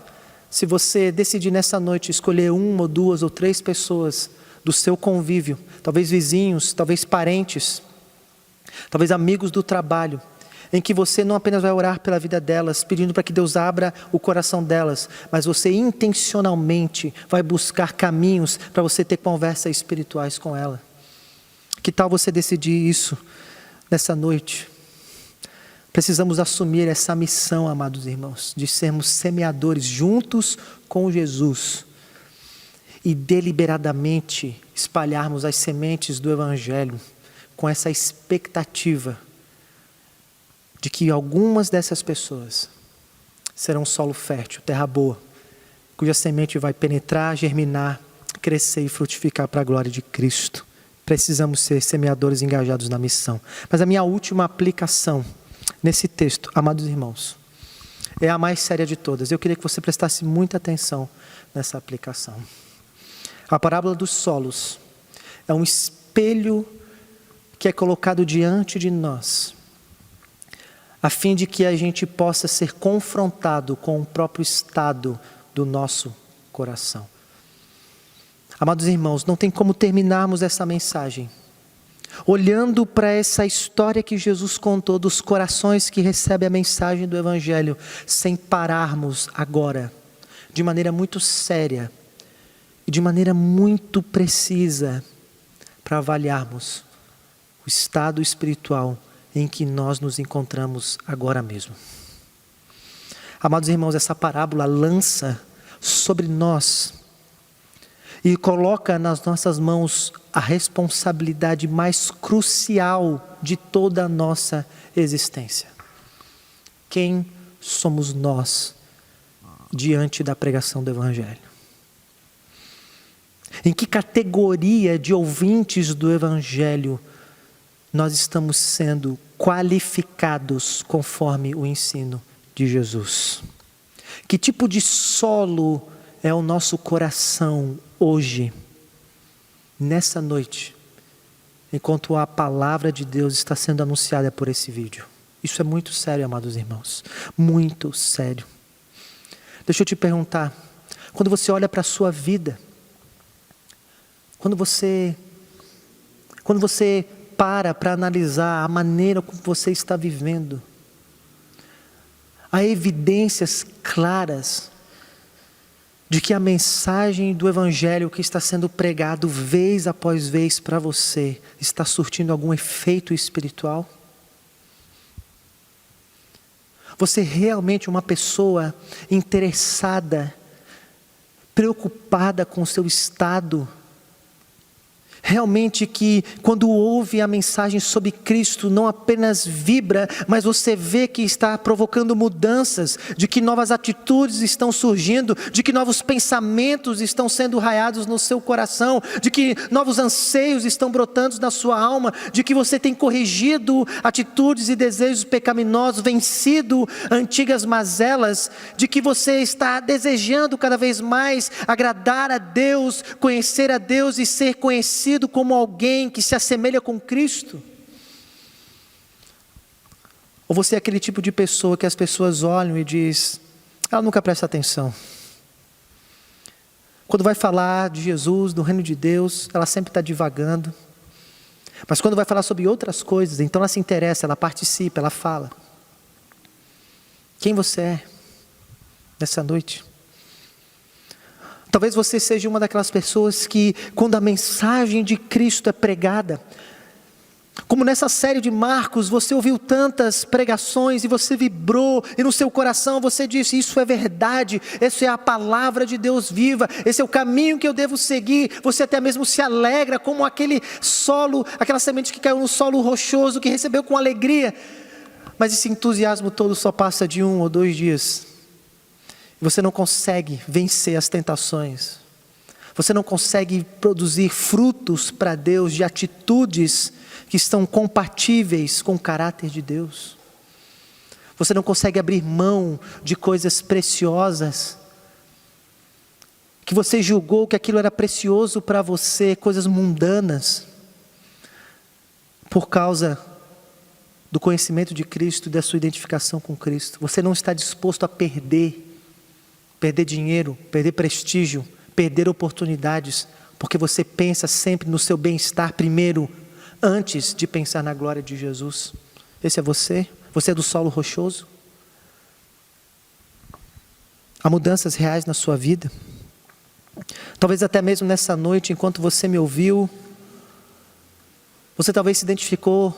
se você decidir nessa noite escolher uma ou duas ou três pessoas do seu convívio, talvez vizinhos, talvez parentes, talvez amigos do trabalho, em que você não apenas vai orar pela vida delas, pedindo para que Deus abra o coração delas, mas você intencionalmente vai buscar caminhos para você ter conversas espirituais com ela. Que tal você decidir isso nessa noite? Precisamos assumir essa missão, amados irmãos, de sermos semeadores juntos com Jesus e deliberadamente espalharmos as sementes do Evangelho com essa expectativa de que algumas dessas pessoas serão solo fértil, terra boa, cuja semente vai penetrar, germinar, crescer e frutificar para a glória de Cristo. Precisamos ser semeadores engajados na missão. Mas a minha última aplicação nesse texto, amados irmãos, é a mais séria de todas. Eu queria que você prestasse muita atenção nessa aplicação. A parábola dos solos é um espelho que é colocado diante de nós, a fim de que a gente possa ser confrontado com o próprio estado do nosso coração. Amados irmãos, não tem como terminarmos essa mensagem olhando para essa história que Jesus contou dos corações que recebem a mensagem do Evangelho, sem pararmos agora, de maneira muito séria e de maneira muito precisa, para avaliarmos o estado espiritual em que nós nos encontramos agora mesmo. Amados irmãos, essa parábola lança sobre nós e coloca nas nossas mãos a responsabilidade mais crucial de toda a nossa existência. Quem somos nós diante da pregação do Evangelho? Em que categoria de ouvintes do Evangelho nós estamos sendo qualificados conforme o ensino de Jesus? Que tipo de solo é o nosso coração hoje, nessa noite, enquanto a palavra de Deus está sendo anunciada por esse vídeo? Isso é muito sério, amados irmãos, muito sério. Deixa eu te perguntar, quando você olha para a sua vida, quando você para analisar a maneira como você está vivendo, há evidências claras de que a mensagem do Evangelho que está sendo pregado vez após vez para você está surtindo algum efeito espiritual? Você realmente é uma pessoa interessada, preocupada com o seu estado? Realmente que quando ouve a mensagem sobre Cristo, não apenas vibra, mas você vê que está provocando mudanças, de que novas atitudes estão surgindo, de que novos pensamentos estão sendo raiados no seu coração, de que novos anseios estão brotando na sua alma, de que você tem corrigido atitudes e desejos pecaminosos, vencido antigas mazelas, de que você está desejando cada vez mais agradar a Deus, conhecer a Deus e ser conhecido como alguém que se assemelha com Cristo? Ou você é aquele tipo de pessoa que as pessoas olham e diz, ela nunca presta atenção. Quando vai falar de Jesus, do reino de Deus, ela sempre está divagando. Mas quando vai falar sobre outras coisas, então ela se interessa, ela participa, ela fala. Quem você é nessa noite? Talvez você seja uma daquelas pessoas que, quando a mensagem de Cristo é pregada, como nessa série de Marcos, você ouviu tantas pregações e você vibrou, e no seu coração você disse, isso é verdade, essa é a palavra de Deus viva, esse é o caminho que eu devo seguir. Você até mesmo se alegra como aquele solo, aquela semente que caiu no solo rochoso, que recebeu com alegria. Mas esse entusiasmo todo só passa de 1 ou 2 dias. Você não consegue vencer as tentações. Você não consegue produzir frutos para Deus de atitudes que estão compatíveis com o caráter de Deus. Você não consegue abrir mão de coisas preciosas, que você julgou que aquilo era precioso para você, coisas mundanas, por causa do conhecimento de Cristo e da sua identificação com Cristo. Você não está disposto a perder dinheiro, perder prestígio, perder oportunidades, porque você pensa sempre no seu bem-estar primeiro, antes de pensar na glória de Jesus. Esse é você? Você é do solo rochoso? Há mudanças reais na sua vida? Talvez até mesmo nessa noite, enquanto você me ouviu, você talvez se identificou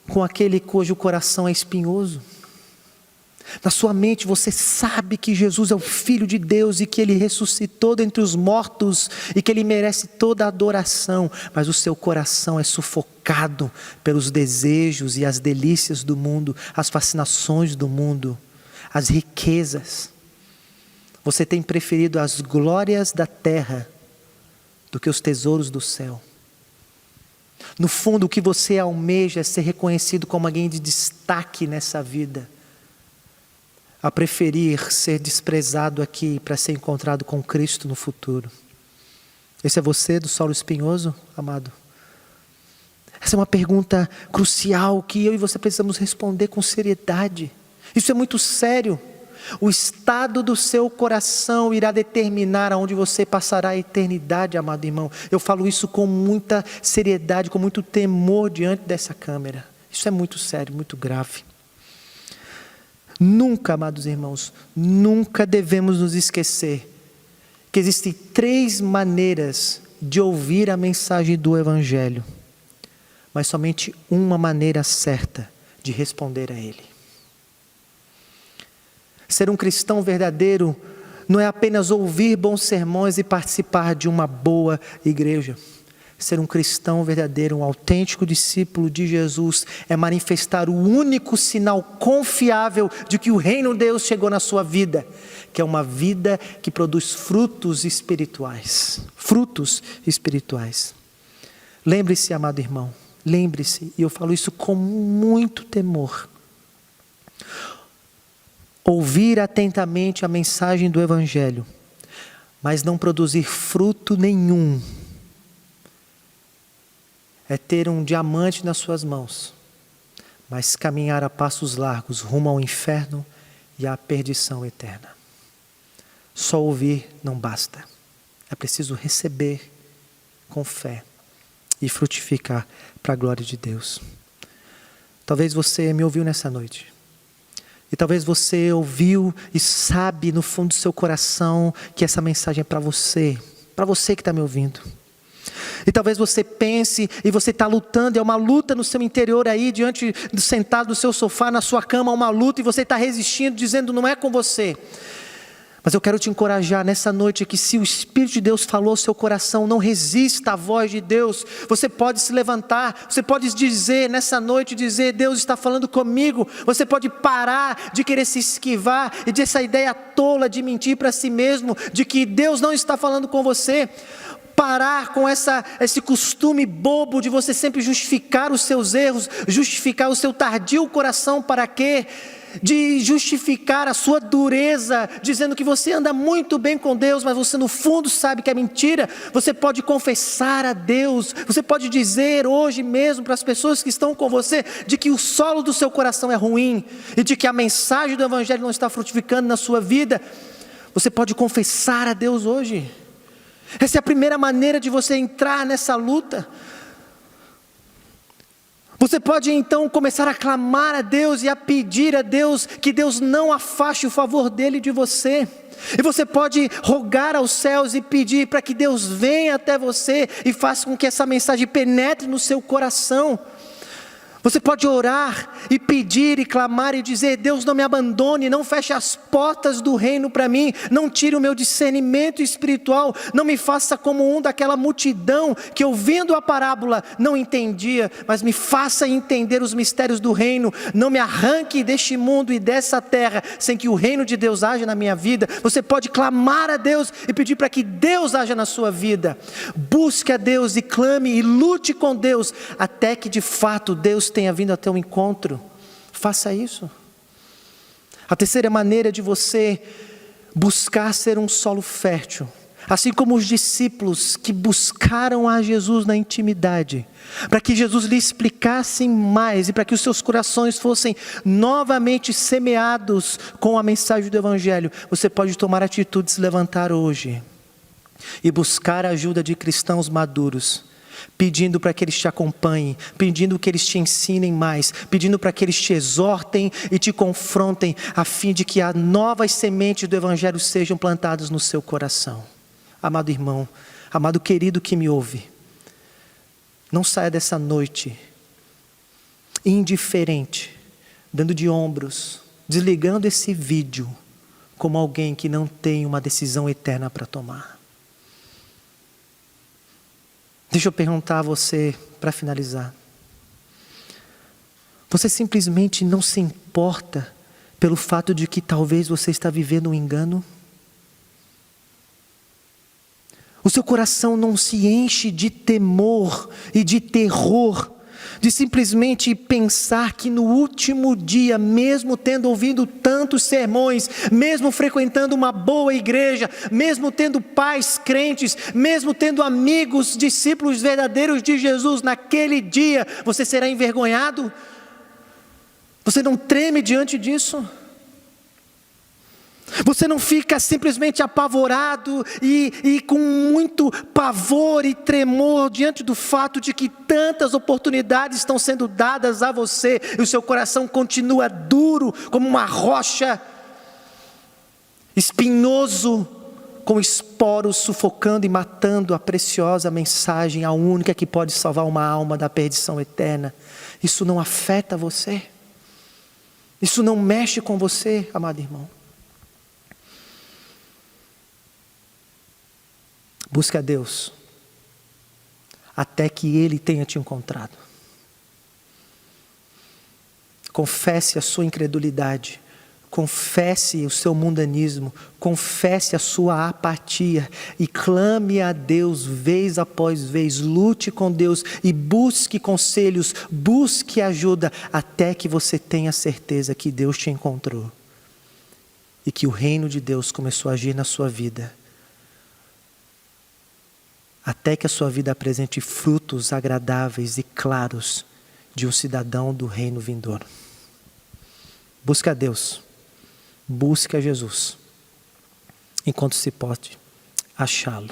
com aquele cujo coração é espinhoso. Na sua mente você sabe que Jesus é o Filho de Deus e que Ele ressuscitou dentre os mortos e que Ele merece toda a adoração, mas o seu coração é sufocado pelos desejos e as delícias do mundo, as fascinações do mundo, as riquezas. Você tem preferido as glórias da terra do que os tesouros do céu. No fundo, o que você almeja é ser reconhecido como alguém de destaque nessa vida, a preferir ser desprezado aqui para ser encontrado com Cristo no futuro. Esse é você do solo espinhoso, amado? Essa é uma pergunta crucial que eu e você precisamos responder com seriedade. Isso é muito sério. O estado do seu coração irá determinar aonde você passará a eternidade, amado irmão. Eu falo isso com muita seriedade, com muito temor diante dessa câmera. Isso é muito sério, muito grave. Nunca, amados irmãos, nunca devemos nos esquecer que existem 3 maneiras de ouvir a mensagem do Evangelho, mas somente uma maneira certa de responder a ele. Ser um cristão verdadeiro não é apenas ouvir bons sermões e participar de uma boa igreja. Ser um cristão verdadeiro, um autêntico discípulo de Jesus, é manifestar o único sinal confiável de que o reino de Deus chegou na sua vida, que é uma vida que produz frutos espirituais. Frutos espirituais. Lembre-se, amado irmão, lembre-se, e eu falo isso com muito temor. Ouvir atentamente a mensagem do Evangelho, mas não produzir fruto nenhum, é ter um diamante nas suas mãos, mas caminhar a passos largos rumo ao inferno e à perdição eterna. Só ouvir não basta. É preciso receber com fé e frutificar para a glória de Deus. Talvez você me ouviu nessa noite. E talvez você ouviu e sabe no fundo do seu coração que essa mensagem é para você que está me ouvindo. E talvez você pense e você está lutando, é uma luta no seu interior aí, sentado no seu sofá, na sua cama, uma luta, e você está resistindo, dizendo não é com você. Mas eu quero te encorajar nessa noite que se o Espírito de Deus falou ao seu coração, não resista à voz de Deus. Você pode se levantar, você pode dizer nessa noite, Deus está falando comigo. Você pode parar de querer se esquivar e dessa ideia tola de mentir para si mesmo, de que Deus não está falando com você. Parar com esse costume bobo de você sempre justificar os seus erros, justificar o seu tardio coração, para quê? De justificar a sua dureza, dizendo que você anda muito bem com Deus, mas você no fundo sabe que é mentira. Você pode confessar a Deus, você pode dizer hoje mesmo para as pessoas que estão com você, de que o solo do seu coração é ruim, e de que a mensagem do Evangelho não está frutificando na sua vida. Você pode confessar a Deus hoje. Essa é a primeira maneira de você entrar nessa luta. Você pode então começar a clamar a Deus e a pedir a Deus que Deus não afaste o favor dele de você. E você pode rogar aos céus e pedir para que Deus venha até você e faça com que essa mensagem penetre no seu coração. Você pode orar e pedir e clamar e dizer: Deus, não me abandone, não feche as portas do reino para mim, não tire o meu discernimento espiritual, não me faça como um daquela multidão que ouvindo a parábola não entendia, mas me faça entender os mistérios do reino. Não me arranque deste mundo e dessa terra sem que o reino de Deus haja na minha vida. Você pode clamar a Deus e pedir para que Deus haja na sua vida. Busque a Deus e clame e lute com Deus até que de fato Deus tenha vindo até o encontro. Faça isso. A terceira maneira de você buscar ser um solo fértil, assim como os discípulos que buscaram a Jesus na intimidade, para que Jesus lhe explicasse mais e para que os seus corações fossem novamente semeados com a mensagem do Evangelho, você pode tomar a atitude de se levantar hoje e buscar a ajuda de cristãos maduros, pedindo para que eles te acompanhem, pedindo que eles te ensinem mais, pedindo para que eles te exortem e te confrontem, a fim de que as novas sementes do Evangelho sejam plantadas no seu coração. Amado irmão, amado querido que me ouve, não saia dessa noite indiferente, dando de ombros, desligando esse vídeo, como alguém que não tem uma decisão eterna para tomar. Deixa eu perguntar a você, para finalizar. Você simplesmente não se importa pelo fato de que talvez você está vivendo um engano? O seu coração não se enche de temor e de terror, de simplesmente pensar que no último dia, mesmo tendo ouvido tantos sermões, mesmo frequentando uma boa igreja, mesmo tendo pais crentes, mesmo tendo amigos, discípulos verdadeiros de Jesus, naquele dia você será envergonhado? Você não treme diante disso? Você não fica simplesmente apavorado e com muito pavor e tremor diante do fato de que tantas oportunidades estão sendo dadas a você e o seu coração continua duro como uma rocha, espinhoso, com esporos sufocando e matando a preciosa mensagem, a única que pode salvar uma alma da perdição eterna? Isso não afeta você? Isso não mexe com você, amado irmão? Busque a Deus. até que Ele tenha te encontrado. Confesse a sua incredulidade, confesse o seu mundanismo, confesse a sua apatia e clame a Deus vez após vez, lute com Deus e busque conselhos, busque ajuda, até que você tenha certeza que Deus te encontrou e que o reino de Deus começou a agir na sua vida, até que a sua vida apresente frutos agradáveis e claros de um cidadão do reino vindouro. Busque a Deus, busque a Jesus, enquanto se pode achá-lo.